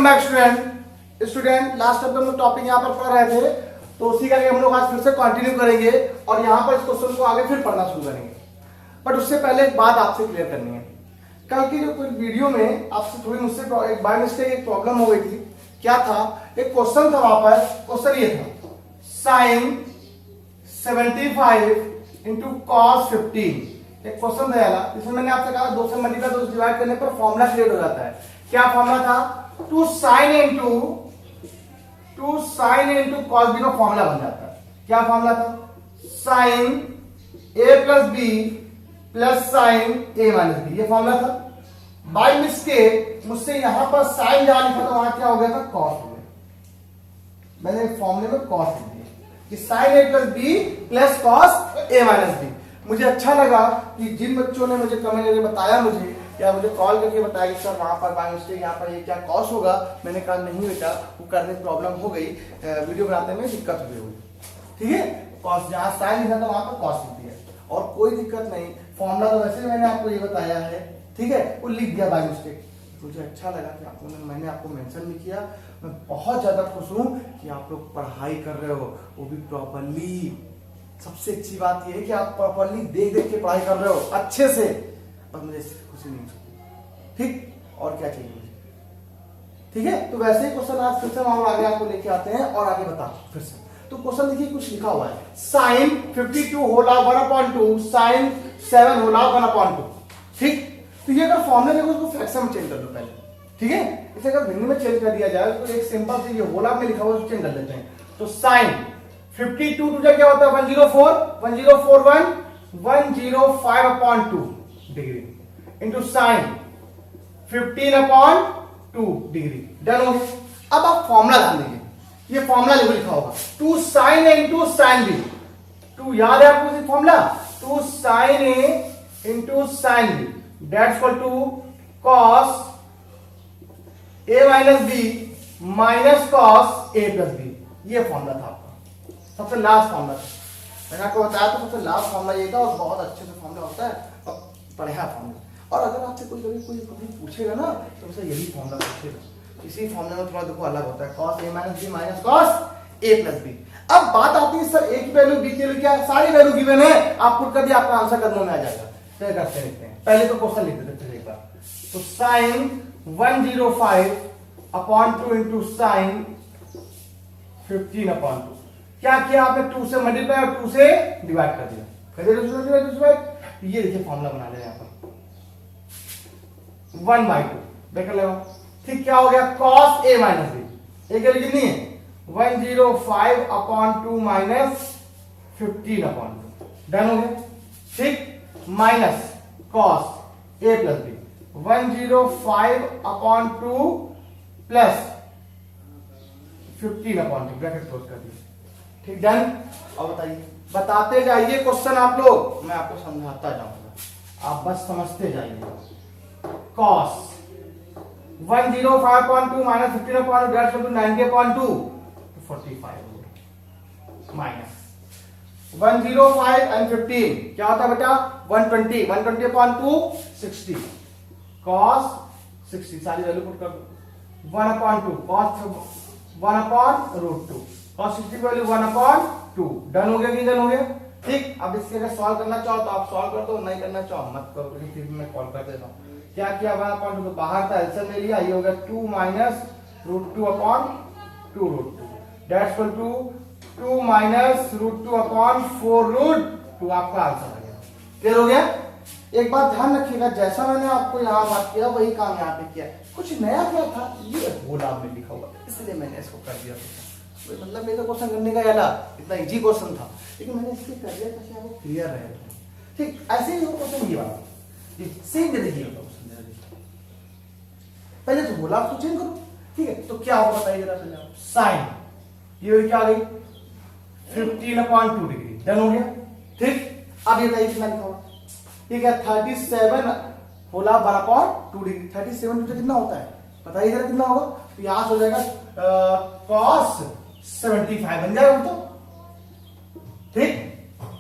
Welcome back student last time हम लोग topic यहाँ पर पढ़ रहे थे, तो उसी का हम लोग आज फिर से कंटिन्यू करेंगे और यहाँ पर इस क्वेश्चन को आगे फिर पढ़ना शुरू करेंगे। बट उससे पहले एक बात आपसे क्लियर करनी है। कल की जो कोई वीडियो में आपसे थोड़ी मुझसे एक बाय मिस्टेक एक प्रॉब्लम हो गई थी। क्या था, एक क्वेश्चन था वहां पर। क्वेश्चन ये था, साइन 75 इंटू कॉस 15। एक क्वेश्चन था जिसमें मैंने आपसे कहा 2 से मल्टीप्लाई 2 से डिवाइड करने पर फॉर्मूला क्रिएट हो जाता है। क्या फॉर्मूला था? Two sine into cos B का फॉर्मूला बन जाता है। क्या फॉर्मूला था? Sine A plus B plus sine A minus B, ये फॉर्मूला था। बाय मिस्टेक मुझसे यहां पर साइन जहां लिखा था वहां क्या हो गया था? कॉस हो गया। मैंने फॉर्मूले में कॉस लिख दिया कि sign A plus B plus cos A minus B. मुझे अच्छा लगा कि जिन बच्चों ने मुझे कमेंट करके बताया, मुझे या मुझे कॉल करके बताया कि सर वहां पर बाय मिस्टेक यहाँ पर ये क्या कॉस होगा। मैंने कहा नहीं बेटा, वो करने में प्रॉब्लम हो गई, वीडियो बनाने में दिक्कत हुई। ठीक है, कॉस जहां साइन लिखा था वहां पर कॉस लिख दिया और कोई दिक्कत नहीं। फॉर्मूला तो वैसे मैंने आपको ये बताया है, ठीक है, वो लिख दिया बाय मिस्टेक। मुझे अच्छा लगा कि मैंने आपको मेंशन भी किया। मैं बहुत ज्यादा खुश हूं कि आप लोग पढ़ाई कर रहे हो, वो भी प्रॉपरली। सबसे अच्छी बात यह है कि आप प्रॉपरली देख देख के पढ़ाई कर रहे हो अच्छे से, और मुझे खुशी नहीं होती। ठीक, और क्या चाहिए मुझे? ठीक है, तो वैसे ही क्वेश्चन आज फिर से हम आगे आपको लेके आते हैं और आगे बता फिर से। तो क्वेश्चन देखिए, कुछ लिखा हुआ है, साइन 52 होला 1/2 साइन 7 होला 1/2। ठीक, तो ये अगर फॉर्मूला देखो उसको फ्रैक्शन में चेंज कर दो पहले। ठीक है, इसे अगर भिन्न में चेंज कर दिया जाए तो एक सिंपल से ये होला में लिखा हुआ है चेंज कर देते हैं। तो साइन 52 टू क्या होता है? 104 1041 105/2 degree into sine 15/2 degree. Done हो गया। अब आप फॉर्मूला ध्यान दीजिए, ये फॉर्मूला लिखा होगा 2 sine A into sine B. 2 याद है आपको formula? 2 sine A into sine B that's equal to cos A minus B minus cos A plus B. ये फॉर्मूला था आपका, सबसे लास्ट फॉर्मूला था। मैंने आपको बताया तो सबसे लास्ट फॉर्मूला ये था और बहुत अच्छे से फॉर्मूला होता है और बढ़िया फॉर्मूला। और अगर आपसे कोई कभी पूछेगा ना तो उसे यही फॉर्मूला पूछेगा। इसी फॉर्मूला में थोड़ा देखो अलग होता है, cos a minus B minus cos a plus B. अब बात आती है सर a की वैल्यू b की वैल्यू क्या है? सारी वैल्यू गिवन है, आप पुट कर दिया आपका आंसर कदमों में आ जाएगा। क्या करते हैं, पहले तो क्वेश्चन लिख देते हैं एक बार। तो साइन 105/2 इंटू साइन 15/2। क्या किया आपने? 2 से मल्टीप्लाई और 2 से डिवाइड कर दिया। ये देखिए फॉर्मूला बना लिया यहाँ पर 1/2 बेकर लगा। ठीक, क्या हो गया? cos a minus B. एक वैल्यू कितनी है? 105/2 माइनस 15/2। डन हो गया। ठीक, minus cos a plus B 105/2 plus 15/2 bracket close कर दिया। ठीक, डन। अब बताइए, बताते जाइए क्वेश्चन आप लोग, मैं आपको समझाता जाऊंगा, आप बस समझते जाइए। cos 105/2 minus 15/2 that's equal to 90/2 तो 45 माइनस 105 एंड 15 क्या होता है बेटा? 120 120/2 60 cos 60 सारी वैल्यू पुट कर दो 1/2 cos 1/√2 cos 60 की वैल्यू 1/2। डन हो गया कि डन हो गया? ठीक, अब इसके अगर सॉल्व करना चाहो तो आप सॉल्व कर दो, नहीं करना चाहो मत करो, क्योंकि फिर मैं कॉल कर देता हूं। क्या किया? 1/2 तो बाहर था, एलसीएम ले लिया, ये हो गया 2 minus √2/2 that's equal to 2 minus √2/4√2। आपका आंसर आ गया। क्लियर हो गया? एक बात ध्यान रखिएगा, जैसा मैंने आपको यहाँ बात किया वही काम यहाँ पे किया। कुछ नया क्या था? ये होला में लिखा हुआ इसलिए मैंने इसको कर दिया। मतलब मेरा क्वेश्चन करने का इतना इजी क्वेश्चन था, लेकिन मैंने इसलिए कर दिया ताकि आपको क्लियर रहे। ठीक, ऐसे ही क्वेश्चन ये वाला सेम दे देखिए पहले तो बोला आपको चेंज करो। ठीक है, तो क्या होगा बताइए जरा पहले आप। साइन ये क्या आ गई? 15/2 डिग्री। डन हो गया। ठीक, अब ये बताइए कितना लिखा होगा? ठीक है, 37 होला 1/2 डिग्री। 37 कितना होता है बताइए जरा, कितना होगा? तो यहां से हो जाएगा cos 75 बन जाएगा तो। ठीक,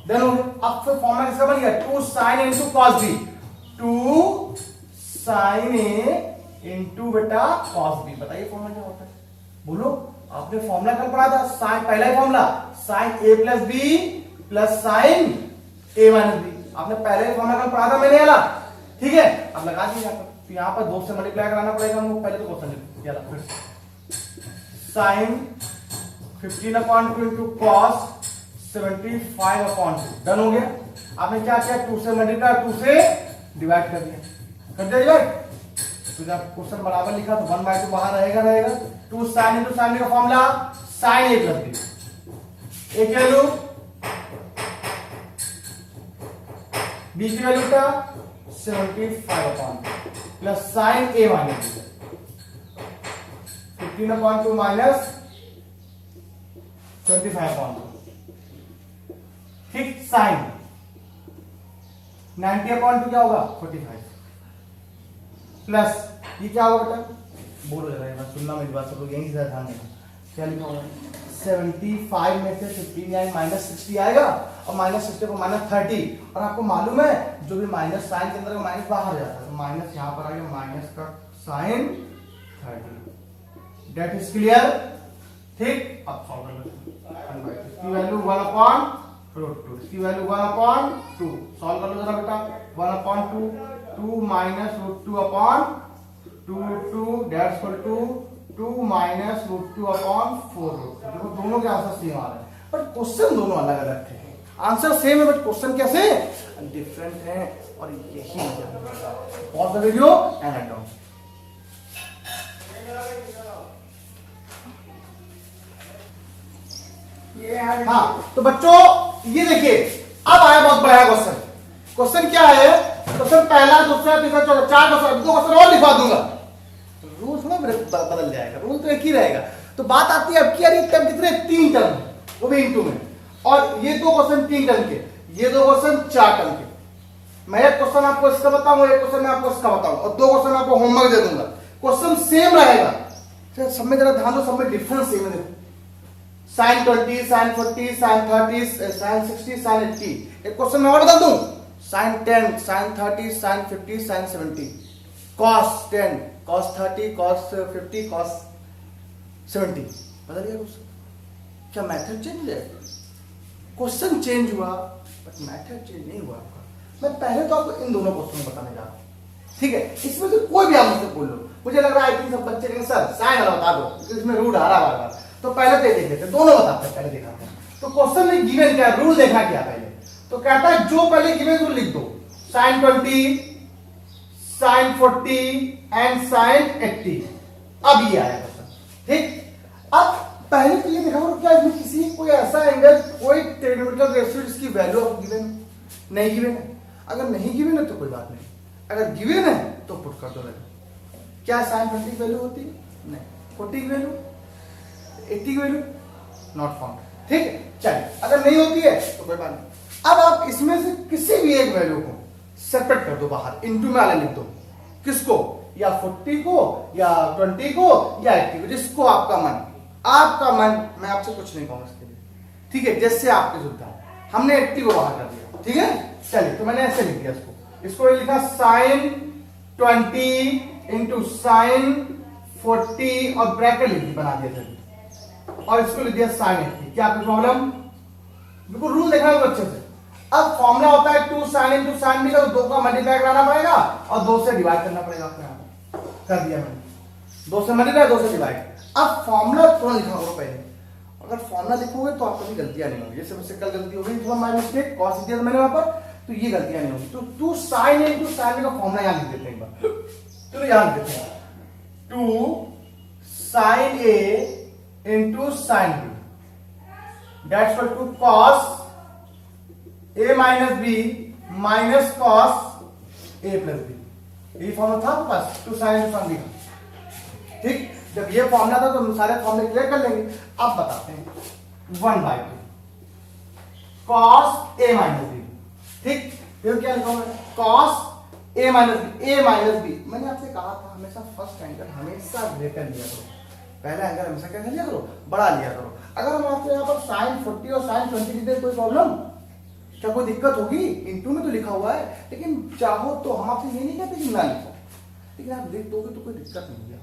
डन हो गया। अब फिर फॉर्मूला किसका बन गया? 2 sin a into cos b। 2 sin a into बेटा कॉस बी। बताइए फॉर्मूला क्या होता है, बोलो। आपने फॉर्मूला कल पढ़ा था, साइन, पहला ही formula sine A plus B plus sine A minus B. आपने पहले ही फॉर्मूला कल पढ़ा था मैंने वाला, ठीक है। अब लगा दिए यहाँ पर, तो यहाँ पर 2 से मल्टीप्लाई कराना पड़ेगा हमको। पहले तो क्वेश्चन लिखो, फिर साइन 15/2 इंटू कॉस 75/2। डन हो गया। आपने क्या किया, 2 से मल्टीप्लाई, 2 से डिवाइड कर दिया, कर दिया डिवाइड। तो जब क्वेश्चन बराबर लिखा तो 1/2 बाहर रहेगा। 2 साइन इंटू साइन का formula sine A plus B. ए की वैल्यू बी की वैल्यू क्या, 75/2 plus sine A minus B, 15/2 minus 75/2। ठीक, साइन 90/2 क्या होगा, 45 प्लस ये क्या होगा बेटा, बोलो जरा, एक सुनना मेरी बात, सब लोग यहीं से ध्यान देना। क्या लिखा होगा, 75 में से 59 माइनस 60 आएगा, और माइनस 60 को माइनस 30, और आपको मालूम है जो भी माइनस साइन के अंदर माइनस बाहर जाता है, तो माइनस यहाँ पर आ गया, माइनस का साइन 30। Date is clear. ठीक, अब सॉल्व कर लो। इसकी वैल्यू 1/√2, इसकी वैल्यू 1/2। सॉल्व कर लो जरा बेटा, 1/2, 2 माइनस √2/2, 2 इक्वल टू 2 माइनस √2/4। देखो दोनों के आंसर सेम आ रहे हैं, बट क्वेश्चन दोनों अलग अलग थे। आंसर सेम है बट क्वेश्चन कैसे डिफरेंट है, और यही pause the video and write down. हाँ तो बच्चों ये देखिए, अब आया बहुत बड़ा क्वेश्चन। क्वेश्चन क्या है, क्वेश्चन पहला, दूसरा, तीसरा, चौथा, 4 क्वेश्चन, 2 क्वेश्चन और लिखवा दूंगा। रूल थोड़ा बदल जाएगा, रूल तो एक ही रहेगा। तो बात आती है अब की, यार टर्म कितने, 3 टर्म, वो भी इनटू में, और ये 2 क्वेश्चन 3 टर्म के, ये 2 क्वेश्चन 4 टर्म के। मैं एक क्वेश्चन आपको इसका बताऊंगा, एक क्वेश्चन मैं आपको इसका बताऊंगा, और 2 क्वेश्चन आपको होमवर्क दे दूंगा। क्वेश्चन सेम रहेगा, सब में जरा ध्यान दो, सब में डिफरेंस सेम है। देखो sine 20, sine 40, sine 30, sine 60, sine 80। एक क्वेश्चन मैं और बता दूं, sine 10, sine 30, sine 50, sine 70, cos 10, cos 30, cos 50, cos 70। बदल गया क्वेश्चन, क्या मैथड चेंज है? क्वेश्चन चेंज हुआ बट मैथड चेंज नहीं हुआ आपका। मैं पहले तो आपको इन दोनों क्वेश्चन बताने जा रहा हूं, ठीक है। इसमें से कोई भी आप मुझसे बोल लो, मुझे लग रहा है कि सब बच्चे कहेंगे सर साइन वाला बता दो, इसमें रूट आ रहा बार। तो पहले तो देख लेते, दोनों बताते हैं, पहले दिखाते हैं। तो क्वेश्चन में गिवन क्या, रूल देखा क्या पहले, तो कहता है जो पहले गिवन रूल लिख दो, साइन 20, साइन 40 एंड साइन 80। अब ये आया क्वेश्चन, ठीक। अब पहले तो ये देखा क्या इसमें किसी कोई ऐसा एंगल, कोई ट्रिग्नोमेट्रिकल रेशियो जिसकी वैल्यू ऑफ गिवन नहीं गिवन है। अगर नहीं गिवन है तो कोई बात नहीं, अगर गिवन है तो पुट कर दो। क्या साइन 20 की वैल्यू होती है, नहीं। 40 की वैल्यू, 80 की वैल्यू नॉट फाउंड, ठीक है। चलिए, अगर नहीं होती है तो कोई बात नहीं। अब आप इसमें से किसी भी एक वैल्यू को सेपरेट कर दो बाहर, इनटू में वाले लिख दो। किसको, या 40 को, या 20 को, या 80 को, जिसको आपका मन, आपका मन। मैं आपसे कुछ नहीं कहूंगा इसके लिए, ठीक है, जैसे आपकी सुविधा। हमने 80 को बाहर कर दिया, ठीक है। चलिए, तो मैंने ऐसे लिख दिया इसको लिखा साइन 20 इंटू साइन 40, और ब्रैकेट लिख दी, बना दिया था, और इसको लिख दिया साइन 80। क्या आपकी प्रॉब्लम, बिल्कुल रूल देखना है अच्छे से। अब फॉर्मूला होता है 2 साइन इंटू साइन बी का, तो 2 का मल्टीप्लाई कराना पड़ेगा और 2 से डिवाइड करना पड़ेगा। आपको यहाँ कर दिया मैंने, 2 से मल्टीप्लाई, 2 से डिवाइड। अब फॉर्मूला थोड़ा लिखा होगा पहले, अगर फॉर्मूला लिखोगे तो आपको भी गलतियां नहीं होगी। जैसे मुझसे कल गलती हो गई, थोड़ा माय मिस्टेक, कॉस दिया मैंने वहां पर, तो ये गलतियां नहीं होगी। तो 2 साइन इंटू साइन बी का फॉर्मूला यहाँ लिख देते हैं एक बार, चलो यहाँ लिख देते हैं, 2 sine A into sine B, that's equal to cos A minus B minus cos A plus B. यही फॉर्मूला था आपके पास 2 साइन इंटू साइन बी का, ठीक। जब ये फॉर्मूला था तो हम सारे फॉर्मूले क्लियर कर लेंगे। अब बताते हैं 1/2 कॉस ए माइनस बी, ठीक। फिर क्या लिखा है, cos A minus B, A minus B. मैंने आपसे कहा था हमेशा फर्स्ट एंगल हमेशा ग्रेटर लिया करो, पहला एंगल हमेशा क्या लिया करो, बड़ा लिया करो। अगर हम आपको यहाँ पर साइन 40 और साइन 20 लिखते हैं, कोई प्रॉब्लम, क्या कोई दिक्कत होगी? इंटू में तो लिखा हुआ है, लेकिन चाहो तो हम आपसे ये नहीं कहते कि ना लिखो, लेकिन आप लिख दोगे तो कोई दिक्कत नहीं है।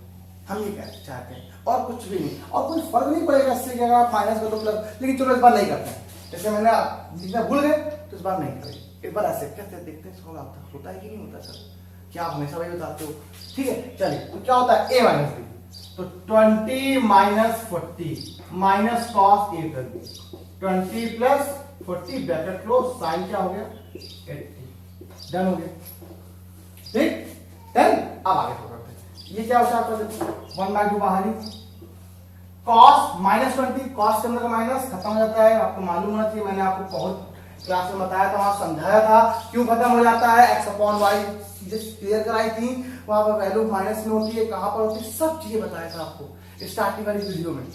हम ये कहना चाहते हैं और कुछ भी नहीं, और कोई फर्क नहीं पड़ेगा इससे कि अगर आप माइनस कर दो प्लस, लेकिन चलो इस बार नहीं करते हैं। जैसे मैंने लिखना भूल गए तो इस बार नहीं करेंगे, इस बार ऐसे कहते हैं, देखते हैं सॉल्व आता होता है कि नहीं होता। सर क्या आप हमेशा वही बताते हो, ठीक है। चलिए तो क्या होता है a माइनस बी, तो 20 minus 40 minus cos a plus B, 20 plus 40 bracket close, sine क्या हो गया 80, डन हो गया, ठीक डन। अब आगे तो करते हैं, ये क्या होता है आपका, देखो 1/2 बाहरी, कॉस माइनस 20, कॉस के अंदर का माइनस खत्म हो जाता है, आपको मालूम होना चाहिए, मैंने आपको बहुत क्लास में बताया था, वहां समझाया था क्यों खत्म हो जाता है, x अपॉन वाई चीजें क्लियर कराई थी, वहां पर वैल्यू माइनस में होती है, कहां पर होती है, सब चीजें बताया था आपको स्टार्टिंग वाली वीडियो में।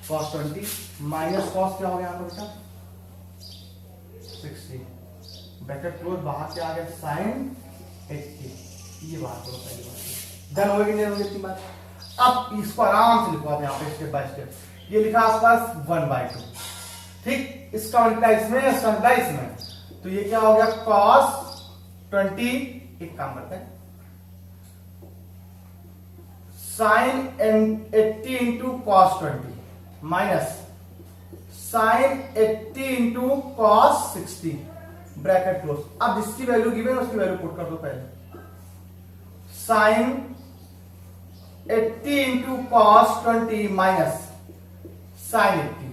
कॉस 20 माइनस कॉस क्या हो गया यहाँ पर बेटा 60, ब्रैकेट क्लोज, बाहर से आ गया साइन 80, ये बात करो पहली बात, डन हो गई नहीं होगी इतनी बात। अब इसको आराम से लिखो आप यहाँ पे स्टेप बाय स्टेप, ये लिखा आसपास 1/2, ठीक, इसका मल्टीप्लाई इसमें, इसका मल्टीप्लाई इसमें, तो ये क्या हो गया cos 20, एक काम करते हैं sin 80 into cos 20 minus sin 80 into cos 60 bracket close. अब जिसकी वैल्यू गिवन उसकी वैल्यू पुट कर दो पहले, sin 80 into cos 20 minus sin 80,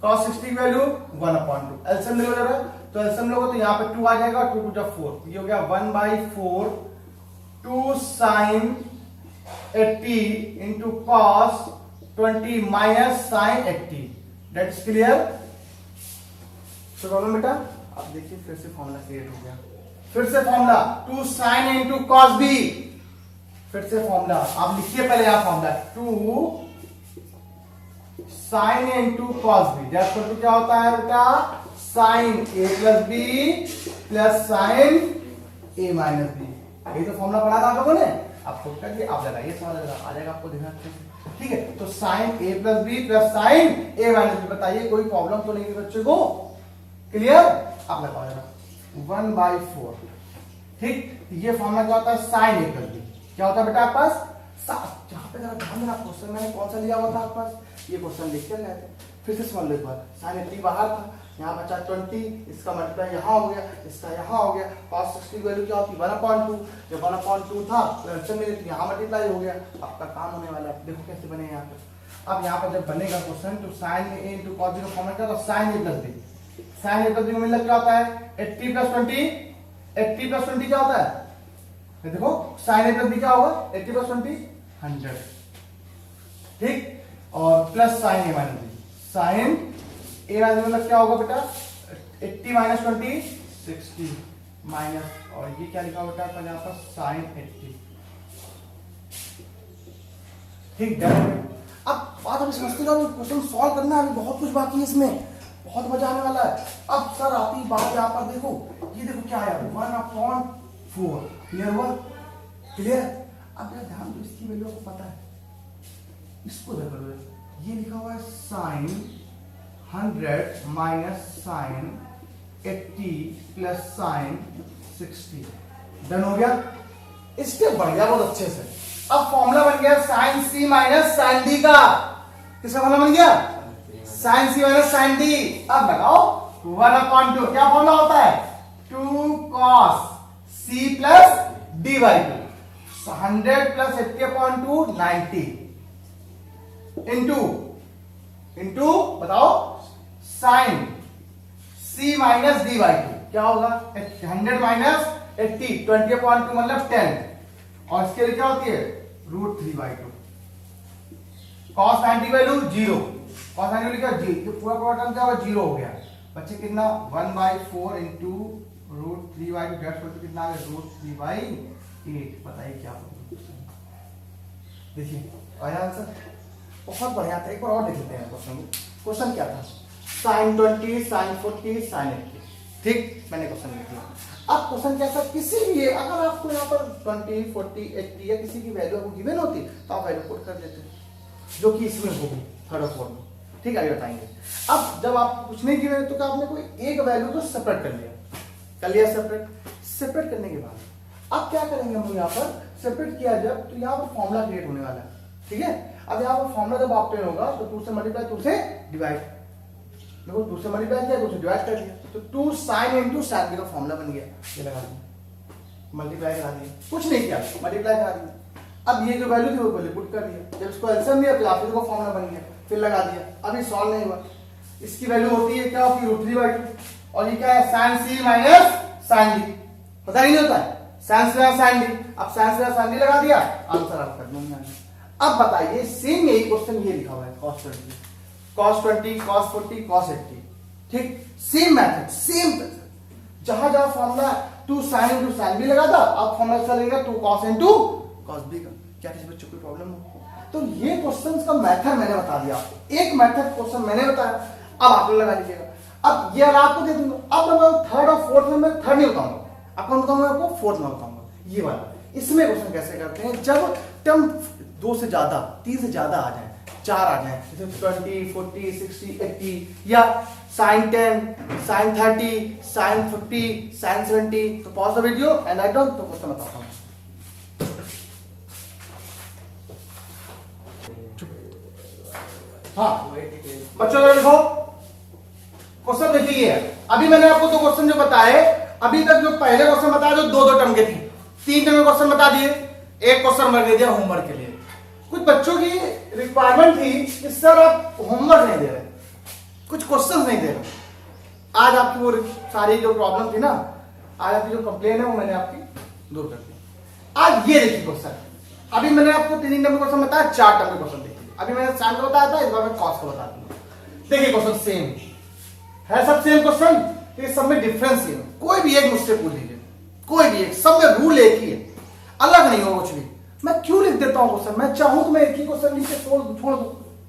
cos 60 की वैल्यू 1/2, एलसीएम ले लो जरा, तो एलसीएम लोगे तो यहाँ पे 2 आ जाएगा, 2 2 4, ये हो गया 1/4 2 sin 80 into cos 20 minus sin 80, that is clear. तो प्रॉब्लम बेटा अब देखिए फिर से फॉर्मूला क्रिएट हो गया, फिर से formula 2 sin into cos b, फिर से फॉर्मूला आप लिखिए पहले यहाँ formula 2 sin a into cos B, that तो क्या होता है बेटा sin a plus B plus sin a minus B, यही तो फॉर्मूला पढ़ा था आप लोगों ने, आप खुद करके आप लगाइए, समझ आ जाएगा आपको देखना अच्छे से, ठीक है। तो sin a plus B plus sin a minus B, बताइए कोई प्रॉब्लम तो नहीं है बच्चे को, क्लियर। आप लगा देना 1/4, ठीक, ये फॉर्मूला क्या होता है sin a प्लस बी, क्या होता है बेटा आपके पास, जहां पे जरा ध्यान देना, क्वेश्चन मैंने कौन सा लिया हुआ था आपके पास, ये क्वेश्चन लिख कर लाए थे, फिर से समझ लो एक बार, sin 80 बाहर था, यहाँ बचा 20, इसका मल्टीप्लाई यहाँ हो गया, इसका यहाँ हो गया, cos 60 की वैल्यू क्या होती है 1/2, जब 1/2 था तो यहाँ मल्टीप्लाई हो गया, आपका काम होने वाला है, देखो कैसे बने यहाँ पे। अब यहाँ पर जब बनेगा क्वेश्चन तो sin a into cos b का फॉर्मूला क्या होता है, sin a plus b, sin a plus b का मतलब क्या होता है 80 प्लस 20, 80 प्लस 20 क्या होता है, देखो sin a प्लस b क्या होगा 80 प्लस 20 100, ठीक, और plus sin a minus b, sin a minus मतलब क्या होगा बेटा 80 माइनस 20 60 माइनस, और ये क्या लिखा बेटा अपन यहाँ पर sin 80, ठीक डन। अब बात हम समझते जाओ, क्वेश्चन सॉल्व करना है, अभी बहुत कुछ बाकी है इसमें, बहुत मजा आने वाला है। अब सर आती बात यहाँ पर देखो, ये देखो क्या आया 1/4, क्लियर हुआ, क्लियर। अब मेरा ध्यान दो, इसकी वैल्यू को पता है, इसको देखो, ये लिखा हुआ है sin 100 minus sin 80 plus sin 60, done हो गया, स्टेप बढ़ गया बहुत अच्छे से। अब फॉर्मूला बन गया sin c minus sin d का, किसका फॉर्मूला बन गया sin c minus sin d। अब लगाओ 1/2, क्या फॉर्मूला होता है 2 cos c plus d by 2, 100 plus 80/2 90 into बताओ sin c minus d by 2, क्या होगा 100 माइनस 80, 20/2 मतलब 10, और इसके लिए क्या होती है √3/2, cos 90 वैल्यू 0, cos 90 लिखा 0, तो पूरा टर्म क्या होगा 0 हो गया, बच्चे कितना 1/4 इंटू √3/2, डेट कितना आ गया √3/8, बताइए क्या होगा, देखिए आया आंसर, बहुत बढ़िया था। एक बार और देख लेते हैं क्वेश्चन को, क्वेश्चन क्या था sin 20 sin 40 sin 80, ठीक, मैंने क्वेश्चन लिख दिया। अब क्वेश्चन कैसा, किसी भी अगर आपको यहाँ पर 20 40 80 या किसी की वैल्यू आपको गिवन होती तो आप वैल्यू पुट कर देते, जो कि इसमें होगी थर्ड और फोर्थ में, ठीक है, बताएंगे। अब जब आप कुछ नहीं गिवन तो क्या आपने कोई एक वैल्यू को सेपरेट कर लिया सेपरेट करने के बाद अब क्या करेंगे हम यहाँ पर सेपरेट किया जब, तो यहाँ पर फॉर्मूला क्रिएट होने वाला है, ठीक है। अब यहाँ पर फॉर्मूला जब ऑब्टेन होगा तो 2 से मल्टीप्लाई 2 से डिवाइड, देखो 2 से मल्टीप्लाई किया 2 से डिवाइड कर दिया, तो 2 sin इनटू sin b का फॉर्मूला बन गया। ये लगा दिया, मल्टीप्लाई करा दिया, कुछ नहीं किया, मल्टीप्लाई करा दिया। अब ये जो वैल्यू थी वो पहले पुट कर दिया, जब इसको एलसीएम दिया तो फिर वो फॉर्मूला बन गया, फिर लगा दिया। अभी सॉल्व नहीं हुआ, इसकी वैल्यू होती है क्या, होती है √3/2, और ये क्या है sin c minus sin d, पता नहीं होता है sin c minus sin d। अब sin c minus sin d लगा दिया, आंसर आप कर दूंगा। अब बताइए सेम यही क्वेश्चन ये लिखा हुआ है cos 20 cos 40 cos 80, ठीक, सेम मेथड सेम मेथड। जहां जहां formula 2 sin into sin b लगा था, अब फॉर्मूला चलेगा 2 cos इनटू cos b का। क्या किसी बच्चों को प्रॉब्लम हो? तो ये क्वेश्चंस का मेथड मैंने बता दिया आपको, एक मेथड क्वेश्चन मैंने बताया, अब आप लोग लगा लीजिएगा। अब ये आपको दे दूंगा, अब मैं थर्ड और फोर्थ में, मैं थर्ड नहीं बताऊंगा आपको, बताऊंगा आपको फोर्थ में बताऊंगा ये वाला। इसमें क्वेश्चन कैसे करते हैं, जब टर्म 2 से ज्यादा 3 से ज्यादा आ जाए, 4 आ जाए, जैसे 20 40 60 80, या sin 10 sin 30 sin 50 sin 70, तो pause the video and write down, तो क्वेश्चन बताता हूं। हाँ बच्चों जरा देखो क्वेश्चन देखिए, अभी मैंने आपको 2 क्वेश्चन जो बताए, अभी तक जो पहले क्वेश्चन बताया जो 2-2 टर्म के थे, 3 टर्म के क्वेश्चन बता दिए, एक क्वेश्चन मैं दे दिया होमवर्क के लिए। कुछ बच्चों की रिक्वायरमेंट थी कि सर आप होमवर्क नहीं दे रहे, कुछ क्वेश्चन नहीं दे रहे। आज आपकी वो सारी जो प्रॉब्लम थी ना, आज आपकी जो कंप्लेन है वो मैंने आपकी दूर कर दी। आज ये देखिए क्वेश्चन, अभी मैंने आपको 3 टर्म के क्वेश्चन बताया, 4 टर्म के क्वेश्चन देखिए। अभी मैंने साइन का बताया था, इस बार मैं कॉस का बता दूंगा। देखिए क्वेश्चन सेम है, सब सेम क्वेश्चन, ये सब में डिफरेंस सेम, कोई भी एक मुझसे पूछ लीजिए, कोई भी एक, सब में रूल एक ही है, अलग नहीं होगा कुछ भी। मैं क्यों लिख देता हूं क्वेश्चन, मैं चाहूं तो मैं एक ही क्वेश्चन लिख के छोड़ दूं,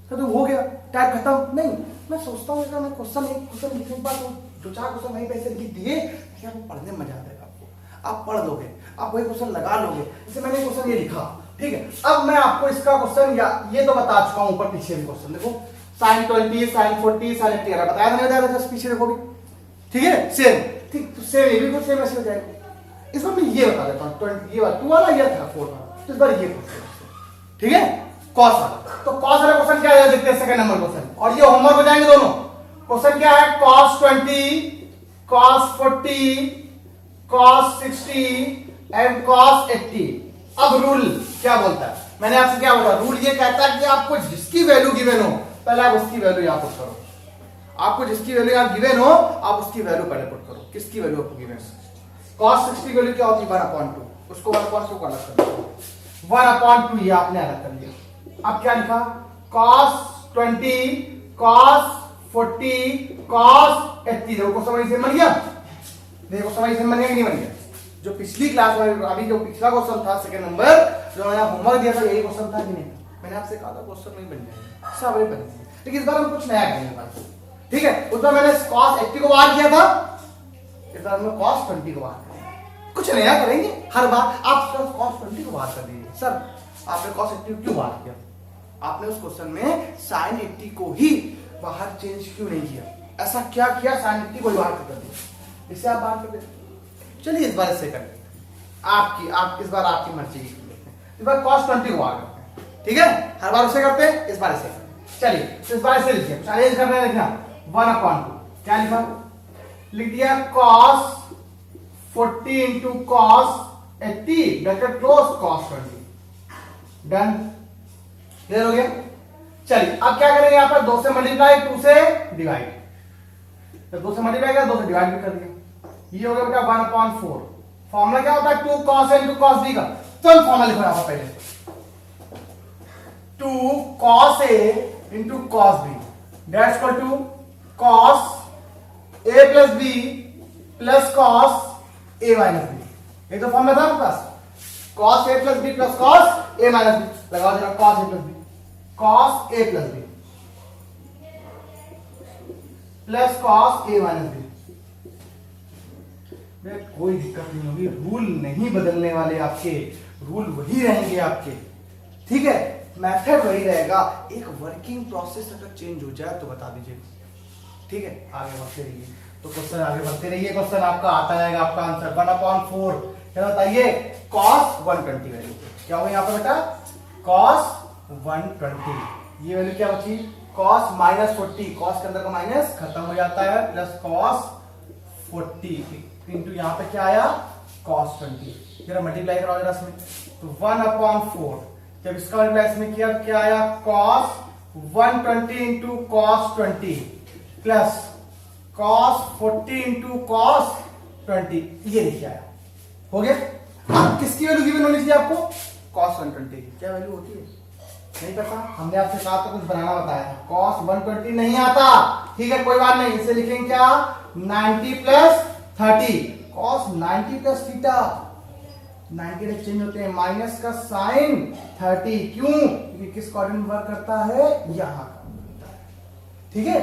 तो हो गया टाइप खत्म। नहीं, मैं सोचता हूं अगर मैं क्वेश्चन एक क्वेश्चन लिखने के बाद 2-4 क्वेश्चन वहीं पे लिख दिए, क्या आपको पढ़ने में मजा आ जाएगा, आपको आप पढ़ लोगे, आप वही क्वेश्चन लगा लोगे। जैसे मैंने क्वेश्चन ये लिखा, ठीक है, अब मैं आपको इसका क्वेश्चन या ये तो बता चुका हूं, ऊपर पीछे भी क्वेश्चन देखो, sin 20 sin 40 sin 80 बताया नहीं बताया, जस्ट पीछे देखो भी, ठीक है सेम, ठीक, तो सेम ये भी कुछ सेम ऐसे हो जाएगा। इस बार मैं ये बता देता हूं, 20 ये वाला 2 वाला ये था 4 वाला, तो इस बार ये क्वेश्चन, ठीक है, कॉस वाला। तो कॉस वाला क्वेश्चन क्या है देखते हैं, सेकंड नंबर क्वेश्चन, और ये होमवर्क हो जाएंगे दोनों। क्वेश्चन क्या है, cos 20 cos 40 cos 60 and cos 80। अब रूल क्या बोलता है, मैंने आपसे क्या बोला, रूल ये कहता है कि आपको जिसकी वैल्यू गिवन हो पहले आप उसकी वैल्यू यहां पुट करो, आपको जिसकी वैल्यू यहां गिवन हो आप उसकी वैल्यू पहले पुट करो। किसकी वैल्यू आपको गिवन है, cos 60 की वैल्यू क्या होती है 1/2, उसको 1/2 को अलग कर दो, 1/2 ये आपने अलग कर लिया। अब क्या लिखा, cos 20 cos 40 cos 80, देखो समझ से बन गया, देखो समझ से बन गया कि नहीं बन गया। जो पिछली क्लास में अभी जो पिछला क्वेश्चन था सेकंड नंबर, जो मैंने होमवर्क दिया था यही क्वेश्चन था कि नहीं, मैंने आपसे कहा था क्वेश्चन नहीं बन जाएगा, सब नहीं बन जाएगा, लेकिन इस बार हम कुछ नया करेंगे, ठीक है। उस बार मैंने cos 80 को बाहर किया था, इस बार हम cos 20 को बाहर करेंगे, कुछ नया करेंगे हर बार। आप cos 20 को बाहर कर दीजिए, सर आपने cos 80 क्यों बाहर किया, आपने उस क्वेश्चन में sin 80 को ही बाहर चेंज क्यों नहीं किया, ऐसा क्या किया sin 80 को ही बाहर कर दिया, इसे आप बाहर कर दीजिए। चलिए इस बार इससे करते हैं, आप इस बार आपकी मर्जी की करते हैं, इस बार cos 20 को बाहर करते हैं, ठीक है, हर बार उसे करते हैं, इस बार इसे करते हैं। चलिए इस बार इसे लिखिए, चैलेंज करना है, लिखना 1/2, क्या लिखा, लिख दिया cos 40 into cos 80 bracket close cos 20, done, clear हो गया। चलिए अब क्या करेंगे, यहाँ पर 2 से मल्टीप्लाई 2 से डिवाइड, तो 2 से मल्टीप्लाई किया 2 से डिवाइड भी कर दिया, ये हो गया बेटा 1/4। फॉर्मूला क्या होता है 2 cos a into cos b का, तो हम फॉर्मूला लिखो यहां पहले, 2 cos a into cos b that's equal to cos a plus b plus cos a minus b। ये तो फॉर्मूला था आपके पास, cos a plus b plus cos a minus b, लगाओ जरा cos a plus b, cos a plus b plus cos a minus b। कोई दिक्कत नहीं होगी, रूल नहीं बदलने वाले आपके, रूल वही रहेंगे आपके, ठीक है, मेथड वही रहेगा, एक वर्किंग प्रोसेस अगर चेंज हो जाए तो बता दीजिए, ठीक है, आगे बढ़ते रहिए। तो क्वेश्चन आगे बढ़ते रहिए, क्वेश्चन आपका आता जाएगा, आपका आंसर 1/4। क्या बताइए, cos 120 वैल्यू क्या होगा यहाँ पर बेटा, cos 120। ये वैल्यू क्या बची, cos -40, cos के अंदर का माइनस खत्म हो जाता है, प्लस cos 40 इंटू यहाँ पे क्या आया cos 20। जरा मल्टीप्लाई कराओ जरा इसमें, तो 1/4 जब इसका मल्टीप्लाई इसमें किया क्या आया, cos 120 into cos 20 plus cos 40 into cos 20, ये लिखा आया। हो गया। अब किसकी वैल्यू गिवन होनी चाहिए आपको, cos 120 की क्या वैल्यू होती है, नहीं पता, हमने आपसे कहा तो कुछ बनाना बताया था, cos 120 नहीं आता, ठीक है कोई बात नहीं, इसे लिखेंगे क्या 90 प्लस 30, cos 90 प्लस थीटा, 90 में चेंज होते हैं, माइनस का साइन 30, क्यों, क्योंकि किस कोऑर्डिनेट में वर्क करता है, यहां का, ठीक है,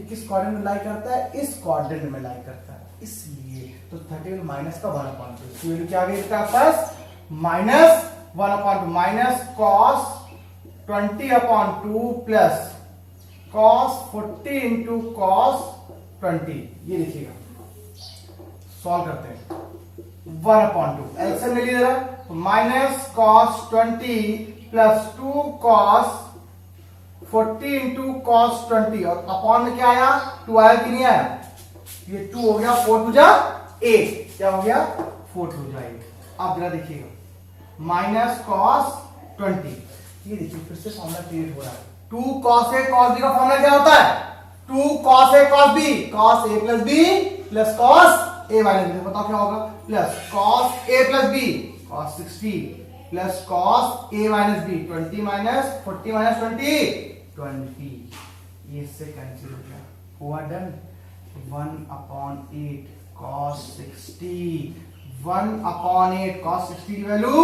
किस कोऑर्डिनेट में लाई करता है, इस कोऑर्डिनेट में लाई करता है, इसलिए तो 30 माइनस का 1/2, इसकी वैल्यू क्या आ गई बेटा पास, minus 1/2 minus cos 20/2 plus cos 40 into cos 20, ये लिखिएगा, सॉल्व करते हैं, 1/2 एलसीएम ले लीजिएगा, तो minus cos 20 plus 2 cos 40 into cos 20, और अपॉन में क्या आया, 2 आया कि नहीं आया, ये 2 हो गया, 4 2 8, क्या हो गया 4 2 8। अब जरा देखिएगा, माइनस cos 20, ये देखिए फिर से फॉर्मूला क्रिएट हो रहा है, 2 cos a cos b का फॉर्मूला क्या होता है, 2 cos a cos b, cos a plus b plus cos a minus b, बताओ क्या होगा, plus cos a plus b cos 60 plus cos a minus b 20 minus 40 minus 20, ये इससे cancel हो गया, हुआ डन, 1/8 cos 60, 1/8 cos 60 की वैल्यू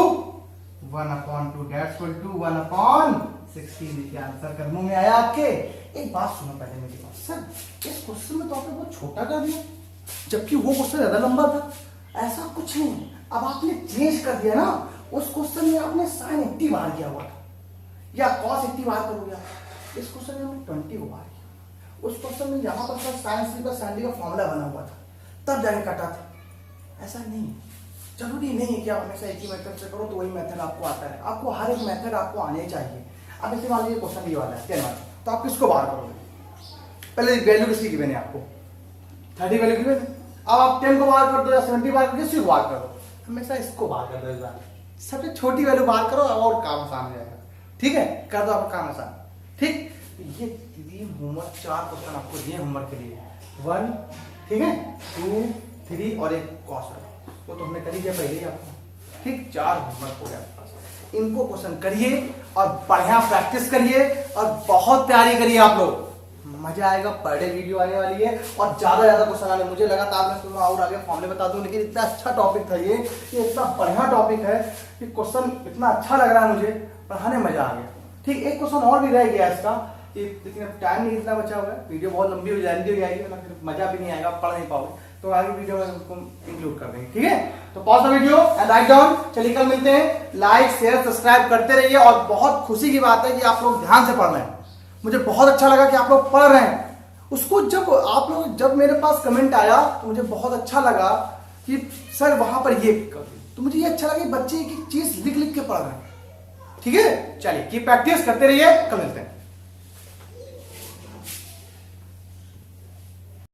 1/2, दैट्स इक्वल टू 1/60। देखिए आंसर कर मुंह में आया आपके। एक बात सुनो पहले मेरी बात, सर इस क्वेश्चन में तो आपने बहुत छोटा कर दिया, जबकि वो क्वेश्चन ज्यादा लंबा था, ऐसा कुछ नहीं, अब आपने चेंज कर दिया ना, उस क्वेश्चन में आपने sin 80 बाहर किया हुआ था या cos 80 बाहर कर दिया, इस क्वेश्चन में हमने 20 को बाहर किया, उस क्वेश्चन में यहां पर sin c का sin d का फॉर्मूला बना हुआ था, तब जाके कटा था, ऐसा नहीं, जरूरी नहीं है कि आप हमेशा एक ही मेथड से करो तो वही मेथड आपको आता है, आपको हर एक मेथड आपको आने चाहिए। अब इसे मान लीजिए क्वेश्चन ये वाला है 10 वाला, तो आप किसको बाहर करोगे, पहले वैल्यू किसकी गिवन है आपको, 30 वैल्यू गिवन है, अब आप 10 को बाहर कर दो या 70 बाहर कर दो, किसी को बाहर कर दो, हमेशा इसको बाहर कर दो, इस बार सबसे छोटी वैल्यू बाहर करो और काम आसान हो जाएगा, ठीक है, कर दो आपका काम आसान, ठीक। ये 3 होमवर्क 4 क्वेश्चन आपको दिए होमवर्क के लिए, 1 ठीक है 2 3 और एक कॉस, वो तो हमने कर ही दिया पहले ही आपको, ठीक, 4 होमवर्क हो गया, इनको क्वेश्चन करिए और बढ़िया प्रैक्टिस करिए और बहुत तैयारी करिए आप लोग, मजा आएगा, पर डे वीडियो आने वाली है और ज्यादा क्वेश्चन आने, मुझे लगा था मैं तुम्हें और आगे फॉर्मूले बता दूं, लेकिन इतना अच्छा टॉपिक था ये इतना बढ़िया टॉपिक है कि क्वेश्चन इतना अच्छा लग रहा है मुझे, पढ़ाने मजा आ गया, ठीक। एक क्वेश्चन और भी रह गया इसका, लेकिन अब टाइम नहीं इतना बचा हुआ है, वीडियो बहुत लंबी हो जाएगी, फिर मजा भी नहीं आएगा, पढ़ नहीं पाओगे, तो आगे वीडियो में उसको इंक्लूड कर देंगे, ठीक है। तो pause the video and write down, चलिए कल मिलते हैं, लाइक शेयर सब्सक्राइब करते रहिए, और बहुत खुशी की बात है कि आप लोग ध्यान से पढ़ रहे हैं, मुझे बहुत अच्छा लगा कि आप लोग पढ़ रहे हैं, उसको जब आप लोग जब मेरे पास कमेंट आया तो मुझे बहुत अच्छा लगा कि सर वहां पर ये, तो मुझे ये अच्छा लगा कि बच्चे एक चीज लिख लिख के पढ़ रहे हैं, ठीक है। चलिए की प्रैक्टिस करते रहिए, कल मिलते हैं।